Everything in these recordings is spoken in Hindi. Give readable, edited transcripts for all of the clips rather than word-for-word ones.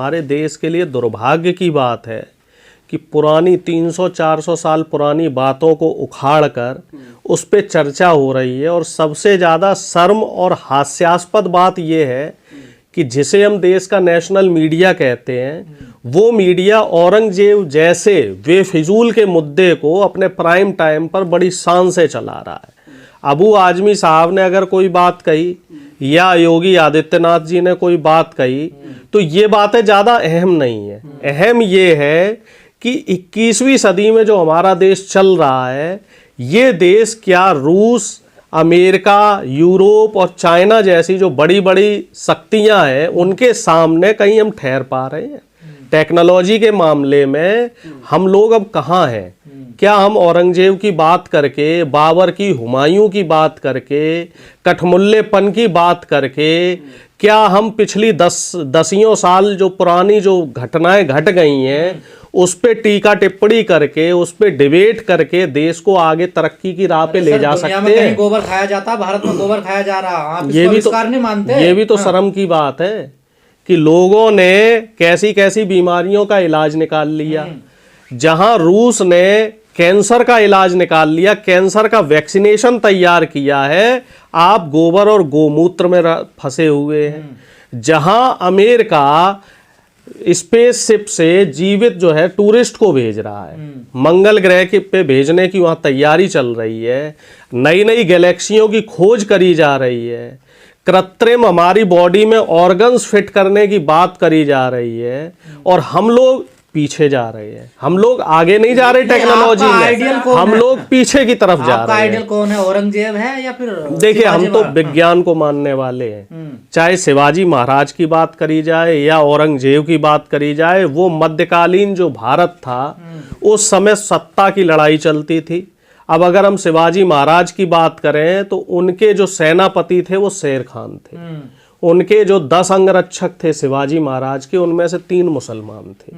हमारे देश के लिए दुर्भाग्य की बात है कि पुरानी 300-400 साल पुरानी बातों को उखाड़ कर उस पे चर्चा हो रही है। और सबसे ज़्यादा शर्म और हास्यास्पद बात यह है कि जिसे हम देश का नेशनल मीडिया कहते हैं, वो मीडिया औरंगजेब जैसे बेफिजूल के मुद्दे को अपने प्राइम टाइम पर बड़ी शान से चला रहा है। अबू आजमी साहब ने अगर कोई बात कही या योगी आदित्यनाथ जी ने कोई बात कही तो ये बातें ज़्यादा अहम नहीं है। अहम ये है कि 21वीं सदी में जो हमारा देश चल रहा है, ये देश क्या रूस, अमेरिका, यूरोप और चाइना जैसी जो बड़ी बड़ी शक्तियां हैं उनके सामने कहीं हम ठहर पा रहे हैं? टेक्नोलॉजी के मामले में हम लोग अब कहाँ हैं? क्या हम औरंगजेब की बात करके, बाबर की, हुमायूं की बात करके, कठमुल्लेपन की बात करके, क्या हम पिछली दसियों साल जो पुरानी जो घटनाएं घट गई हैं उस पे टीका टिप्पणी करके, उस पे डिबेट करके देश को आगे तरक्की की राह पे ले जा सकते हैं? गोबर खाया जाता, भारत में गोबर खाया जा रहा, आप ये भी तो नहीं मानते? ये भी तो शर्म की बात है कि लोगों ने कैसी कैसी बीमारियों का इलाज निकाल लिया। जहां रूस ने कैंसर का इलाज निकाल लिया, कैंसर का वैक्सीनेशन तैयार किया है, आप गोबर और गोमूत्र में फंसे हुए हैं। जहां अमेरिका स्पेसशिप से जीवित जो है टूरिस्ट को भेज रहा है, मंगल ग्रह के पे भेजने की वहां तैयारी चल रही है, नई नई गैलेक्सियों की खोज करी जा रही है, कृत्रिम हमारी बॉडी में ऑर्गन्स फिट करने की बात करी जा रही है, और हम लोग पीछे जा रहे हैं। हम लोग आगे नहीं जा रहे टेक्नोलॉजी में, हम लोग पीछे की तरफ जा रहे हैं। आइडियल कौन है, औरंगजेब है या फिर? देखिए, हम तो विज्ञान को मानने वाले हैं। चाहे शिवाजी महाराज की बात करी जाए या औरंगजेब की बात करी जाए, वो मध्यकालीन जो भारत था उस समय सत्ता की लड़ाई चलती थी। अब अगर हम शिवाजी महाराज की बात करें तो उनके जो सेनापति थे वो शेर खान थे। उनके जो 10 अंगरक्षक थे शिवाजी महाराज के, उनमें से 3 मुसलमान थे।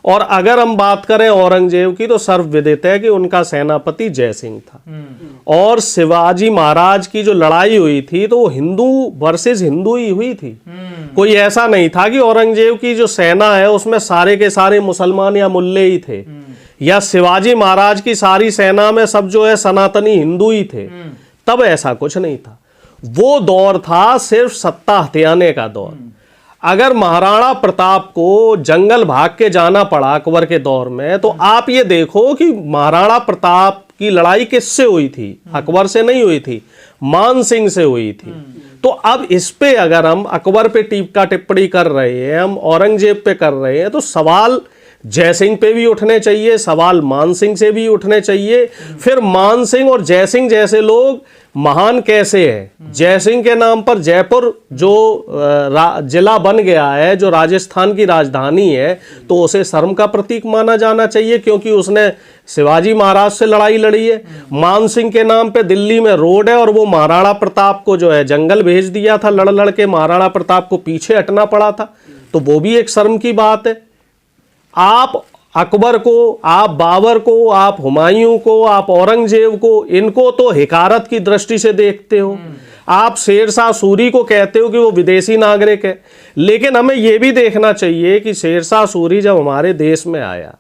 और अगर हम बात करें औरंगजेब की तो सर्वविदित है कि उनका सेनापति जय सिंह था। और शिवाजी महाराज की जो लड़ाई हुई थी तो वो हिंदू वर्सेस हिंदू ही हुई थी। कोई ऐसा नहीं था कि औरंगजेब की जो सेना है उसमें सारे के सारे मुसलमान या मुल्ले ही थे, या शिवाजी महाराज की सारी सेना में सब जो है सनातनी हिंदू ही थे। तब ऐसा कुछ नहीं था। वो दौर था सिर्फ सत्ता हथियाने का दौर। अगर महाराणा प्रताप को जंगल भाग के जाना पड़ा अकबर के दौर में, तो आप ये देखो कि महाराणा प्रताप की लड़ाई किससे हुई थी? अकबर से नहीं हुई थी, मान सिंह से हुई थी। तो अब इस पे अगर हम अकबर पे टीका टिप्पणी कर रहे हैं, हम औरंगजेब पे कर रहे हैं, तो सवाल जय सिंह पे भी उठने चाहिए, सवाल मान सिंह से भी उठने चाहिए। फिर मान सिंह और जय सिंह जैसे लोग महान कैसे हैं? जय सिंह के नाम पर जयपुर जो जिला बन गया है, जो राजस्थान की राजधानी है, तो उसे शर्म का प्रतीक माना जाना चाहिए क्योंकि उसने शिवाजी महाराज से लड़ाई लड़ी है। मान सिंह के नाम पे दिल्ली में रोड है और वो महाराणा प्रताप को जो है जंगल भेज दिया था, लड़ लड़ के महाराणा प्रताप को पीछे हटना पड़ा था, तो वो भी एक शर्म की बात है। आप अकबर को, आप बाबर को, आप हुमायूं को, आप औरंगजेब को, इनको तो हिकारत की दृष्टि से देखते हो। आप शेरशाह सूरी को कहते हो कि वो विदेशी नागरिक है। लेकिन हमें यह भी देखना चाहिए कि शेरशाह सूरी जब हमारे देश में आया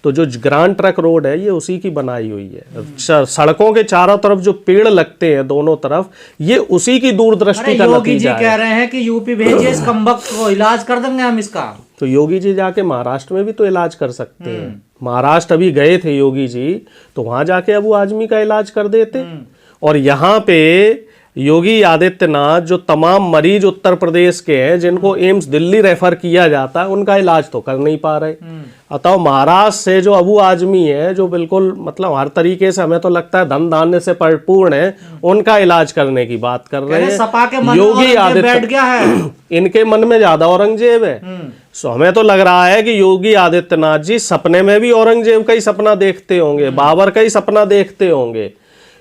तो जो ग्रांड ट्रक रोड है ये उसी की बनाई हुई है। सड़कों के चारों तरफ जो पेड़ लगते हैं दोनों तरफ, ये उसी की दूरदृष्टि का नतीजा है। कह रहे हैं कि यूपी भेजिए इस कमबख्त को, इलाज कर देंगे हम इसका। तो योगी जी जाके महाराष्ट्र में भी तो इलाज कर सकते हैं। महाराष्ट्र अभी गए थे योगी जी, तो वहां जाके अबू आजमी का इलाज कर देते। और यहाँ पे योगी आदित्यनाथ जो तमाम मरीज उत्तर प्रदेश के हैं जिनको एम्स दिल्ली रेफर किया जाता है, उनका इलाज तो कर नहीं पा रहे। अतः महाराष्ट्र से जो अबू आजमी है, जो बिल्कुल मतलब हर तरीके से हमें तो लगता है धन धान्य से परिपूर्ण है, उनका इलाज करने की बात कर रहे हैं योगी आदित्यनाथ। इनके मन में ज्यादा औरंगजेब है। सो हमें तो लग रहा है कि योगी आदित्यनाथ जी सपने में भी औरंगजेब का ही सपना देखते होंगे, बाबर का ही सपना देखते होंगे।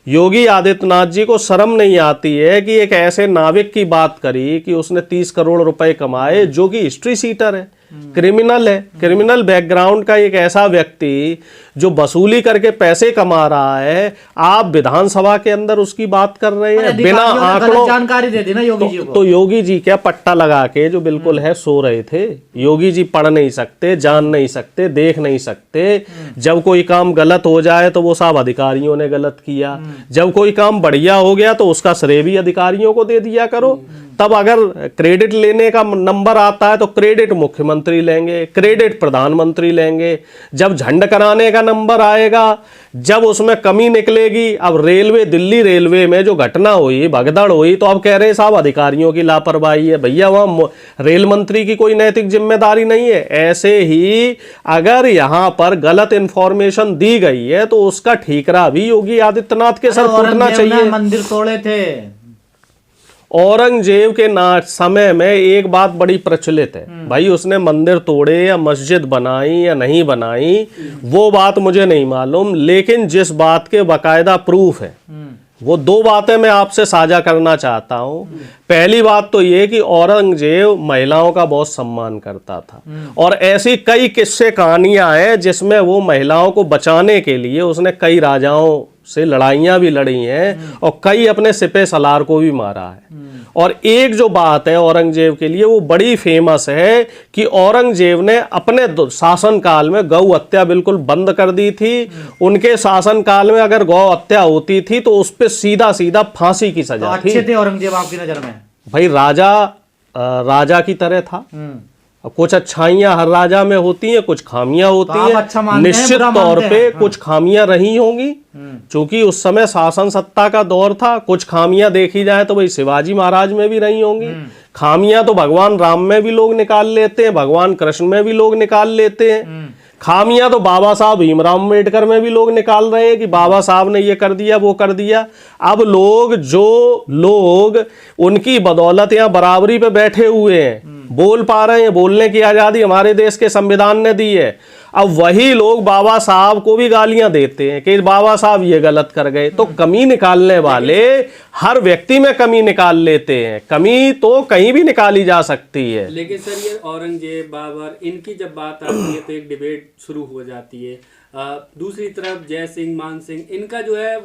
योगी आदित्यनाथ जी को शर्म नहीं आती है कि एक ऐसे नाविक की बात करी कि उसने 30 करोड़ रुपए कमाए, जो कि हिस्ट्री सीटर है। क्रिमिनल है, क्रिमिनल बैकग्राउंड का एक ऐसा व्यक्ति जो वसूली करके पैसे कमा रहा है, आप विधानसभा के अंदर उसकी बात कर रहे हैं बिना आंकड़ों। जानकारी दे दी ना योगी जी को। तो योगी जी क्या पट्टा लगा के जो बिल्कुल है सो रहे थे? योगी जी पढ़ नहीं सकते, जान नहीं सकते, देख नहीं सकते। जब कोई काम गलत हो जाए तो वो सब अधिकारियों ने गलत किया, जब कोई काम बढ़िया हो गया तो उसका श्रेय भी अधिकारियों को दे दिया करो। तब अगर क्रेडिट लेने का नंबर आता है तो क्रेडिट मुख्यमंत्री लेंगे, क्रेडिट प्रधानमंत्री लेंगे। जब झंड कराने का नंबर आएगा, जब उसमें कमी निकलेगी, अब रेलवे, दिल्ली रेलवे में जो घटना हुई, भगदड़ हुई, तो अब कह रहे हैं साहब अधिकारियों की लापरवाही है। भैया वहां रेल मंत्री की कोई नैतिक जिम्मेदारी नहीं है। ऐसे ही अगर यहां पर गलत इंफॉर्मेशन दी गई है तो उसका ठीकरा भी योगी आदित्यनाथ के सर फूटना चाहिए। मंदिर तोड़े थे औरंगजेब के समय में एक बात बड़ी प्रचलित है भाई, उसने मंदिर तोड़े या मस्जिद बनाई या नहीं बनाई वो बात मुझे नहीं मालूम, लेकिन जिस बात के बाकायदा प्रूफ है वो दो बातें मैं आपसे साझा करना चाहता हूं। पहली बात तो ये कि औरंगजेब महिलाओं का बहुत सम्मान करता था और ऐसी कई किस्से कहानियां हैं जिसमें वो महिलाओं को बचाने के लिए उसने कई राजाओं से लड़ाइयां भी लड़ी हैं और कई अपने सिपह सलार को भी मारा है। और एक जो बात है औरंगजेब के लिए वो बड़ी फेमस है कि औरंगजेब ने अपने शासन काल में गौ हत्या बिल्कुल बंद कर दी थी। उनके शासन काल में अगर गौ हत्या होती थी तो उस पर सीधा सीधा फांसी की सजा थी। अच्छे थे औरंगजेब आपकी नजर में? भाई राजा की तरह था। कुछ अच्छाइयां हर राजा में होती हैं, कुछ खामियां होती हैं। अच्छा निश्चित तौर पे कुछ खामियां रही होंगी क्योंकि उस समय शासन सत्ता का दौर था। कुछ खामियां देखी जाए तो भाई शिवाजी महाराज में भी रही होंगी। खामियां तो भगवान राम में भी लोग निकाल लेते हैं, भगवान कृष्ण में भी लोग निकाल लेते हैं। खामियां तो बाबा साहब भीमराव अम्बेडकर में भी लोग निकाल रहे हैं कि बाबा साहब ने ये कर दिया वो कर दिया। अब लोग उनकी बदौलत यहाँ बराबरी पे बैठे हुए हैं, बोल पा रहे हैं, बोलने की आजादी हमारे देश के संविधान ने दी है। अब वही लोग बाबा साहब को भी गालियां देते हैं कि बाबा साहब ये गलत कर गए। तो कमी निकालने वाले हर व्यक्ति में कमी निकाल लेते हैं, कमी तो कहीं भी निकाली जा सकती है। लेकिन सर ये औरंगजेब, बाबर, इनकी जब बात आती है तो एक डिबेट शुरू हो जाती है। दूसरी तरफ जय सिंह, मान सिंह, इनका जो है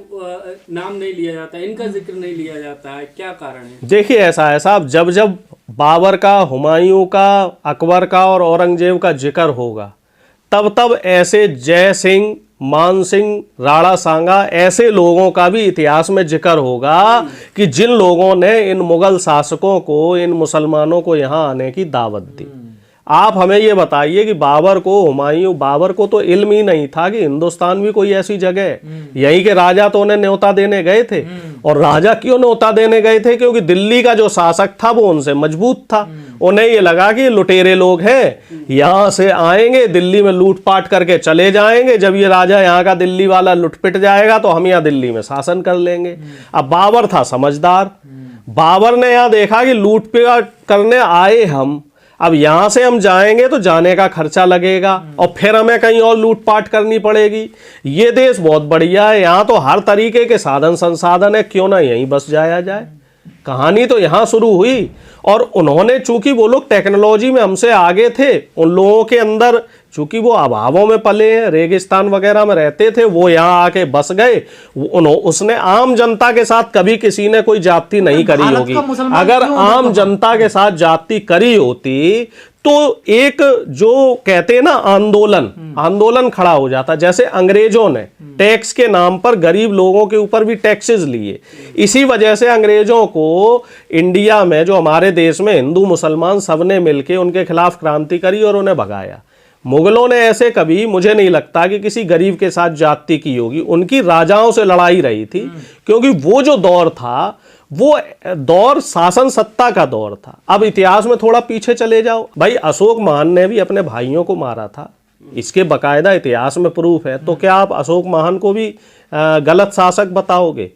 नाम नहीं लिया जाता, इनका जिक्र नहीं लिया जाता है, क्या कारण है? देखिए ऐसा है साहब, जब जब बाबर का, हुमायूं का, अकबर का और औरंगजेब का जिक्र होगा तब तब ऐसे जय सिंह, मान सिंह, राणा सांगा ऐसे लोगों का भी इतिहास में जिक्र होगा कि जिन लोगों ने इन मुगल शासकों को, इन मुसलमानों को यहाँ आने की दावत दी। आप हमें ये बताइए कि बाबर को तो इल्म ही नहीं था कि हिंदुस्तान भी कोई ऐसी जगह है। यहीं के राजा तो उन्हें न्योता देने गए थे। और राजा क्यों न्योता देने गए थे? क्योंकि दिल्ली का जो शासक था वो उनसे मजबूत था। उन्हें ये लगा कि लुटेरे लोग हैं, यहाँ से आएंगे, दिल्ली में लूटपाट करके चले जाएंगे। जब ये राजा यहाँ का दिल्ली वाला लुटपिट जाएगा तो हम यहाँ दिल्ली में शासन कर लेंगे। अब बाबर था समझदार। बाबर ने यहाँ देखा कि लूटपाट करने आए हम, अब यहां से हम जाएंगे तो जाने का खर्चा लगेगा और फिर हमें कहीं और लूटपाट करनी पड़ेगी। ये देश बहुत बढ़िया है, यहाँ तो हर तरीके के साधन संसाधन है, क्यों ना यहीं बस जाया जाए। कहानी तो यहाँ शुरू हुई। और उन्होंने, चूंकि वो लोग टेक्नोलॉजी में हमसे आगे थे, उन लोगों के अंदर चूंकि वो अभावों में पले हैं, रेगिस्तान वगैरह में रहते थे, वो यहाँ आके बस गए। उसने आम जनता के साथ कभी किसी ने कोई जाति नहीं करी होगी। अगर आम जनता के साथ जाति करी होती तो एक जो कहते हैं ना आंदोलन खड़ा हो जाता। जैसे अंग्रेजों ने टैक्स के नाम पर गरीब लोगों के ऊपर भी टैक्सेस लिए। इसी वजह से अंग्रेजों को इंडिया में, जो हमारे देश में हिंदू मुसलमान सबने मिलके उनके खिलाफ क्रांति करी और उन्हें भगाया। मुगलों ने ऐसे कभी, मुझे नहीं लगता कि किसी गरीब के साथ जाति की होगी। उनकी राजाओं से लड़ाई रही थी, क्योंकि वो जो दौर था वो दौर शासन सत्ता का दौर था। अब इतिहास में थोड़ा पीछे चले जाओ, भाई अशोक महान ने भी अपने भाइयों को मारा था, इसके बकायदा इतिहास में प्रूफ है। तो क्या आप अशोक महान को भी गलत शासक बताओगे?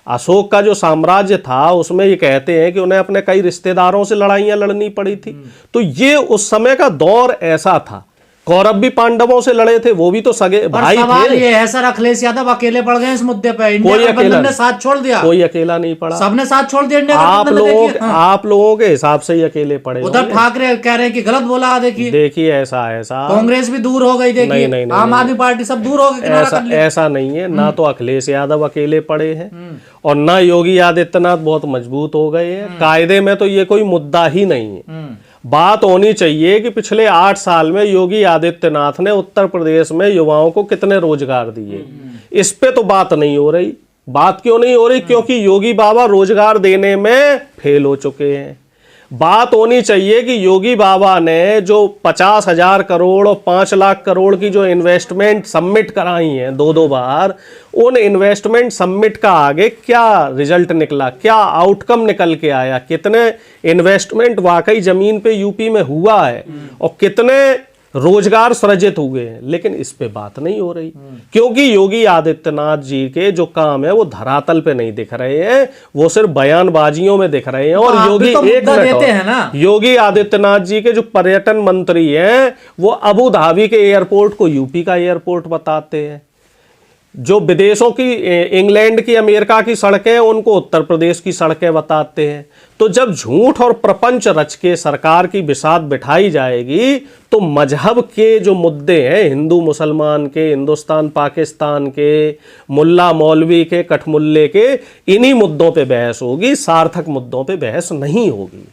अशोक का जो साम्राज्य था उसमें ये कहते हैं कि उन्हें अपने कई रिश्तेदारों से लड़ाइयां लड़नी पड़ी थी। तो ये उस समय का दौर ऐसा था। कौरव भी पांडवों से लड़े थे, वो भी तो सगे पर भाई सवाल थे। ये है सर, अखिलेश यादव अकेले पड़ गए इस मुद्दे पे, इंडिया कोई अकेला गठबंधन ने नहीं। साथ छोड़ दिया, कोई अकेला नहीं पड़ा। सबने साथ छोड़ दिया इंडिया आप गठबंधन ने, लोग देखिए। हाँ। आप लोगों के हिसाब से ही अकेले पड़े उधर होंगे। ठाकरे कह रहे हैं कि गलत बोला, देखिए देखिए ऐसा कांग्रेस भी दूर हो गई, देखिए नहीं, आम आदमी पार्टी सब दूर हो गई, किनारा कर लिया। ऐसा नहीं है। ना तो अखिलेश यादव अकेले पड़े हैं और ना योगी आदित्यनाथ बहुत मजबूत हो गए हैं। कायदे में तो ये कोई मुद्दा ही नहीं है। बात होनी चाहिए कि पिछले 8 साल में योगी आदित्यनाथ ने उत्तर प्रदेश में युवाओं को कितने रोजगार दिए, इस पे तो बात नहीं हो रही। बात क्यों नहीं हो रही? क्योंकि योगी बाबा रोजगार देने में फेल हो चुके हैं। बात होनी चाहिए कि योगी बाबा ने जो 50,000 करोड़ और 5 लाख करोड़ की जो इन्वेस्टमेंट सबमिट कराई हैं 2-2 बार, उन इन्वेस्टमेंट सबमिट का आगे क्या रिजल्ट निकला, क्या आउटकम निकल के आया, कितने इन्वेस्टमेंट वाकई जमीन पे यूपी में हुआ है और कितने रोजगार सृजित हुए हैं। लेकिन इस पे बात नहीं हो रही, क्योंकि योगी आदित्यनाथ जी के जो काम है वो धरातल पे नहीं दिख रहे हैं, वो सिर्फ बयानबाजियों में दिख रहे हैं। और आप योगी भी तो एक मुद्दा मिनट देते और, हैं ना। योगी आदित्यनाथ जी के जो पर्यटन मंत्री हैं वो अबू धाबी के एयरपोर्ट को यूपी का एयरपोर्ट बताते हैं। जो विदेशों की, इंग्लैंड की, अमेरिका की सड़कें उनको उत्तर प्रदेश की सड़कें बताते हैं। तो जब झूठ और प्रपंच रच के सरकार की बिसात बिठाई जाएगी तो मजहब के जो मुद्दे हैं, हिंदू मुसलमान के, हिंदुस्तान पाकिस्तान के, मुल्ला मौलवी के, कठमुल्ले के, इन्हीं मुद्दों पे बहस होगी, सार्थक मुद्दों पे बहस नहीं होगी।